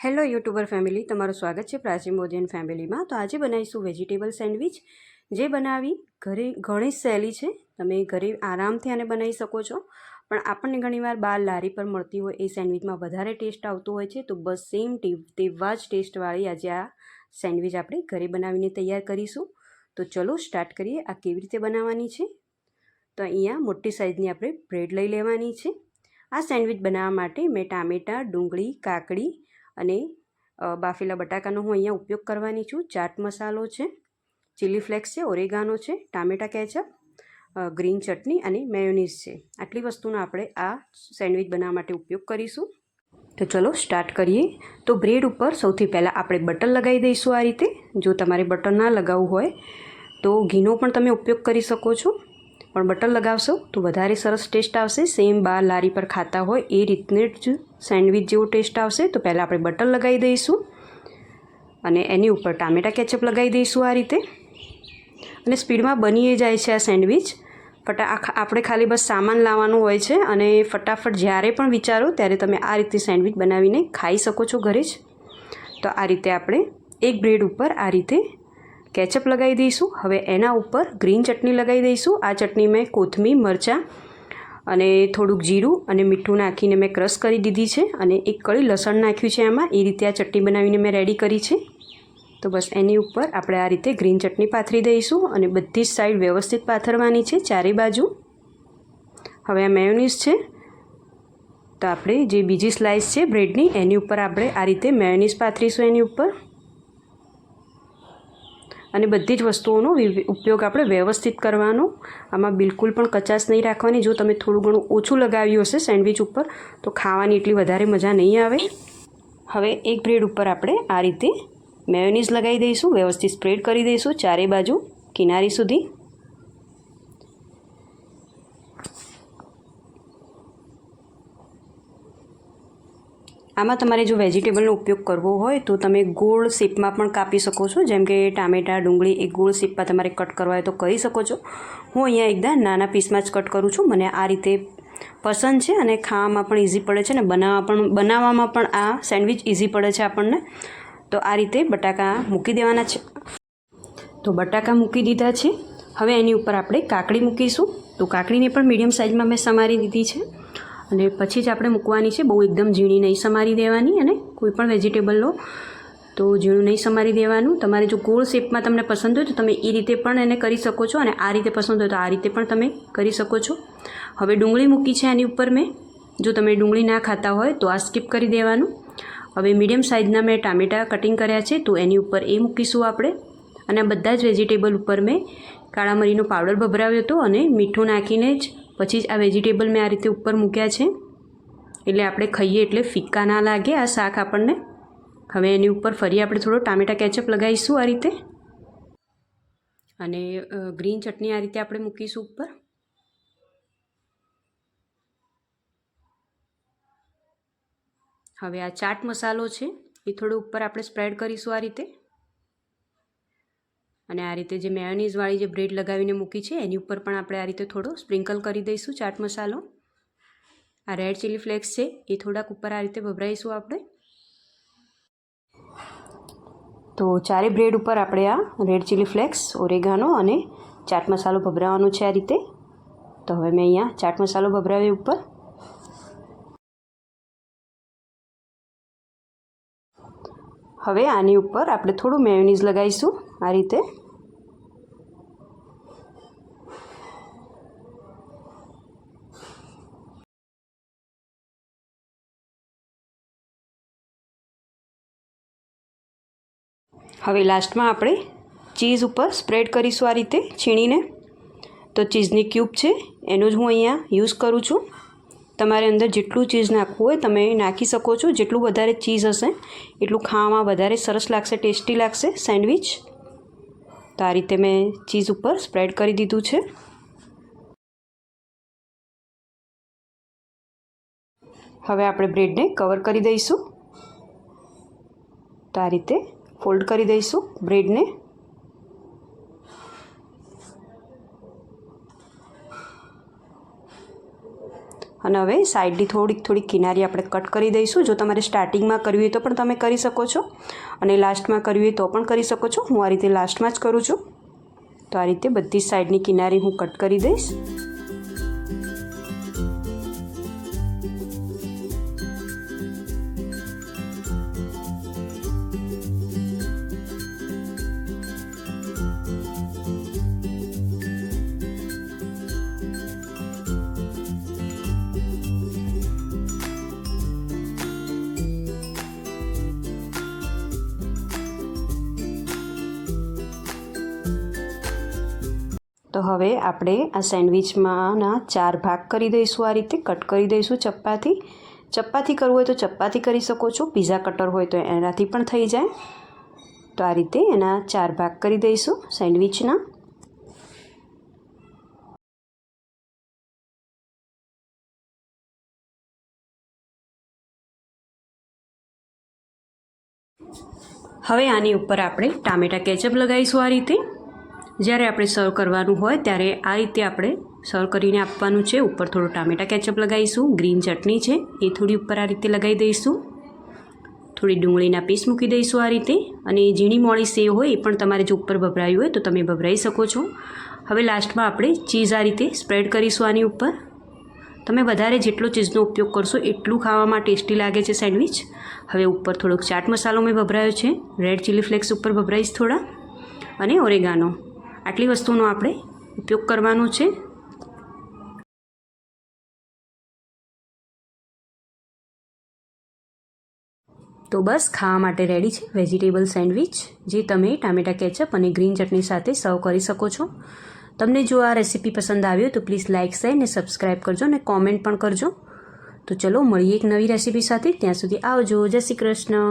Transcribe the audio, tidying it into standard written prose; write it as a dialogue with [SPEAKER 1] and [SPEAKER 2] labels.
[SPEAKER 1] Hello YouTuber family, તમારું સ્વાગત છે પ્રાચી મોદિયન ફેમિલીમાં। તો આજે બનાવીશું વેજીટેબલ સેન્ડવિચ, જે બનાવી ઘરે ઘણી સહેલી છે। તમે ઘરે આરામથી આને બનાવી શકો છો, પણ આપણને ઘણીવાર બહાર લારી પર મળતી હોય એ સેન્ડવિચમાં વધારે ટેસ્ટ આવતો હોય છે। તો બસ સેમ તેવા જ ટેસ્ટવાળી આજે આ સેન્ડવિચ આપણે ઘરે બનાવીને તૈયાર કરીશું। તો ચલો સ્ટાર્ટ કરીએ આ કેવી રીતે બનાવવાની છે। તો અહીંયા મોટી સાઇઝની આપણે બ્રેડ લઈ લેવાની છે। આ સેન્ડવિચ બનાવવા માટે મેં ટામેટાં, ડુંગળી, કાકડી અને બાફેલા બટાકાનો હું અહીંયા ઉપયોગ કરવાની છું। ચાટ મસાલો છે, ચીલી ફ્લેક્સ છે, ઓરેગાનો છે, ટામેટા કેચઅપ, ગ્રીન ચટણી અને મેયોનીઝ છે। આટલી વસ્તુનો આપણે આ સેન્ડવિચ બનાવવા માટે ઉપયોગ કરીશું। તો ચલો સ્ટાર્ટ કરીએ। તો બ્રેડ ઉપર સૌથી પહેલાં આપણે બટર લગાવી દઈશું આ રીતે। જો તમારે બટર ના લગાવવું હોય તો ઘીનો પણ તમે ઉપયોગ કરી શકો છો, પણ બટર લગાવશો તો વધારે સરસ ટેસ્ટ આવશે। સેમ બહાર લારી પર ખાતા હોય એ રીતને જ સેન્ડવિચ જેવો ટેસ્ટ આવશે। તો પહેલાં આપણે બટર લગાવી દઈશું અને એની ઉપર ટામેટા કેચઅપ લગાવી દઈશું આ રીતે। અને સ્પીડમાં બની જાય છે આ સેન્ડવિચ। આપણે ખાલી બસ સામાન લાવવાનું હોય છે અને ફટાફટ જ્યારે પણ વિચારો ત્યારે તમે આ રીતે સેન્ડવિચ બનાવીને ખાઈ શકો છો ઘરે જ। તો આ રીતે આપણે એક બ્રેડ ઉપર આ રીતે કેચઅપ લગાવી દઈશું। હવે એના ઉપર ગ્રીન ચટણી લગાવી દઈશું। આ ચટણી મેં કોથમીર, મરચાં અને થોડુંક જીરું અને મીઠું નાખીને મેં ક્રશ કરી દીધી છે અને એક કળી લસણ નાખ્યું છે એમાં। એ રીતે આ ચટણી બનાવીને મેં રેડી કરી છે। તો બસ એની ઉપર આપણે આ રીતે ગ્રીન ચટણી પાથરી દઈશું અને બધી જ સાઈડ વ્યવસ્થિત પાથરવાની છે ચારે બાજુ। હવે આ મેયોનીઝ છે, તો આપણે જે બીજી સ્લાઇસ છે બ્રેડની એની ઉપર આપણે આ રીતે મેયોનીઝ પાથરીશું એની ઉપર। અને બધી જ વસ્તુઓનો ઉપયોગ આપણે વ્યવસ્થિત કરવાનો। આમાં બિલકુલ પણ કચાશ નહીં રાખવાની। જો તમે થોડું ઘણું ઓછું લગાવ્યું હશે સેન્ડવિચ ઉપર તો ખાવાની એટલી વધારે મજા નહીં આવે। હવે એક બ્રેડ ઉપર આપણે આ રીતે મેયોનીઝ લગાવી દઈશું, વ્યવસ્થિત સ્પ્રેડ કરી દઈશું ચારે બાજુ કિનારી સુધી। આમાં તમારે જો વેજીટેબલનો ઉપયોગ કરવો હોય તો તમે ગોળ શેપમાં પણ કાપી શકો છો, જેમ કે ટામેટાં, ડુંગળી એક ગોળ શેપમાં તમારે કટ કરવા હોય તો કરી શકો છો। હું અહીંયા એકદમ નાના પીસમાં જ કટ કરું છું, મને આ રીતે પસંદ છે અને ખાવામાં પણ ઇઝી પડે છે ને બનાવવામાં પણ આ સેન્ડવિચ ઇઝી પડે છે આપણને। તો આ રીતે બટાકા મૂકી દેવાના છે। તો બટાકા મૂકી દીધા છે। હવે એની ઉપર આપણે કાકડી મૂકીશું। તો કાકડીને પણ મીડિયમ સાઇઝમાં મેં સમારી દીધી છે અને પછી જ આપણે મૂકવાની છે, બહુ એકદમ ઝીણી નહીં સમારી દેવાની। અને કોઈ પણ વેજીટેબલનો તો ઝીણું નહીં સમારી દેવાનું। તમારે જો ગોળ શેપમાં તમને પસંદ હોય તો તમે એ રીતે પણ એને કરી શકો છો અને આ રીતે પસંદ હોય તો આ રીતે પણ તમે કરી શકો છો। હવે ડુંગળી મૂકી છે એની ઉપર મેં। જો તમે ડુંગળી ના ખાતા હોય તો આ સ્કીપ કરી દેવાનું। હવે મીડિયમ સાઇઝના મેં ટામેટાં કટિંગ કર્યા છે તો એની ઉપર એ મૂકીશું આપણે। અને આ બધા જ વેજીટેબલ ઉપર મેં કાળા મરીનો પાવડર ભભરાવ્યો હતો અને મીઠું નાખીને જ પછી જ આ વેજીટેબલ મેં આ રીતે ઉપર મૂક્યા છે, એટલે આપણે ખાઈએ એટલે ફિક્કા ના લાગે આ શાક આપણને। હવે એની ઉપર ફરી આપણે થોડો ટામેટા કેચઅપ લગાવીશું આ રીતે અને ગ્રીન ચટણી આ રીતે આપણે મૂકીશું ઉપર। હવે આ ચાટ મસાલો છે એ થોડો ઉપર આપણે સ્પ્રેડ કરીશું આ રીતે। અને આ રીતે જે મેયોનીઝવાળી જે બ્રેડ લગાવીને મૂકી છે એની ઉપર પણ આપણે આ રીતે થોડો સ્પ્રિંકલ કરી દઈશું ચાટ મસાલો। આ રેડ ચીલી ફ્લેક્સ છે એ થોડાક ઉપર આ રીતે ભભરાઈશું આપણે। તો ચારે બ્રેડ ઉપર આપણે આ રેડ ચીલી ફ્લેક્સ, ઓરેગાનો અને ચાટ મસાલો ભભરાવાનો છે આ રીતે। તો હવે મેં અહીંયા ચાટ મસાલો ભભરાવ્યો ઉપર। હવે આની ઉપર આપણે થોડું મેયોનીઝ લગાવીશું આ રીતે। હવે લાસ્ટમાં આપણે ચીઝ ઉપર સ્પ્રેડ કરીશું આ રીતે છીણીને। તો ચીઝની ક્યુબ છે એનો જ હું અહીંયા યુઝ કરું છું। તમારે અંદર જેટલું ચીઝ નાખવું હોય તમે નાખી શકો છો। જેટલું વધારે ચીઝ હશે એટલું ખાવામાં વધારે સરસ લાગશે, ટેસ્ટી લાગશે સેન્ડવિચ। તો આ રીતે મેં ચીઝ ઉપર સ્પ્રેડ કરી દીધું છે। હવે આપણે બ્રેડને કવર કરી દઈશું। તો આ રીતે ફોલ્ડ કરી દઈશું બ્રેડને। અને હવે સાઈડની થોડીક કિનારી આપણે કટ કરી દઈશું. જો તમારે સ્ટાર્ટિંગમાં કરવી હોય તો પણ તમે કરી શકો છો અને લાસ્ટમાં કરવી હોય તો પણ કરી શકો છો. હું આ રીતે લાસ્ટમાં જ કરું છું. તો આ રીતે બધી સાઈડની કિનારી હું કટ કરી દઈશ. તો હવે આપણે આ સેન્ડવિચમાંના 4 ભાગ કરી દઈશું. આ રીતે કટ કરી દઈશું ચપ્પાથી. ચપ્પાથી કરવું હોય તો ચપ્પાથી કરી શકો છો. પીઝા કટર હોય તો એનાથી પણ થઈ જાય. તો આ રીતે એના 4 ભાગ કરી દઈશું સેન્ડવિચના. હવે આની ઉપર આપણે ટામેટા કેચઅપ લગાવીશું. આ રીતે જ્યારે આપણે સર્વ કરવાનું હોય ત્યારે આ રીતે આપણે સર્વ કરીને આપવાનું છે. ઉપર થોડું ટામેટા કેચઅપ લગાવીશું. ગ્રીન ચટણી છે એ થોડી ઉપર આ રીતે લગાવી દઈશું. થોડી ડુંગળીના પીસ મૂકી દઈશું આ રીતે. અને ઝીણી મોળી સેવ હોય એ પણ તમારે જો ઉપર ભભરાયું હોય તો તમે ભભરાઈ શકો છો. હવે લાસ્ટમાં આપણે ચીઝ આ રીતે સ્પ્રેડ કરીશું આની ઉપર. તમે વધારે જેટલો ચીઝનો ઉપયોગ કરશો એટલું ખાવામાં ટેસ્ટી લાગે છે સેન્ડવિચ. હવે ઉપર થોડોક ચાટ મસાલો મેં ભભરાયો છે. રેડ ચીલી ફ્લેક્સ ઉપર ભભરાઈશ થોડા, અને ઓરેગાનો. આટલી વસ્તુનો આપણે ઉપયોગ કરવાનો છે. તો બસ ખાવા માટે રેડી છે વેજીટેબલ સેન્ડવિચ, જે તમે ટામેટા કેચઅપ અને ગ્રીન ચટણી સાથે સર્વ કરી શકો છો. તમને જો આ રેસીપી પસંદ આવી હોય તો પ્લીઝ લાઇક, શેર અને સબસ્ક્રાઈબ કરજો અને કોમેન્ટ પણ કરજો. તો ચલો મળીએ એક નવી રેસીપી સાથે. ત્યાં સુધી આવજો. જય શ્રી કૃષ્ણ.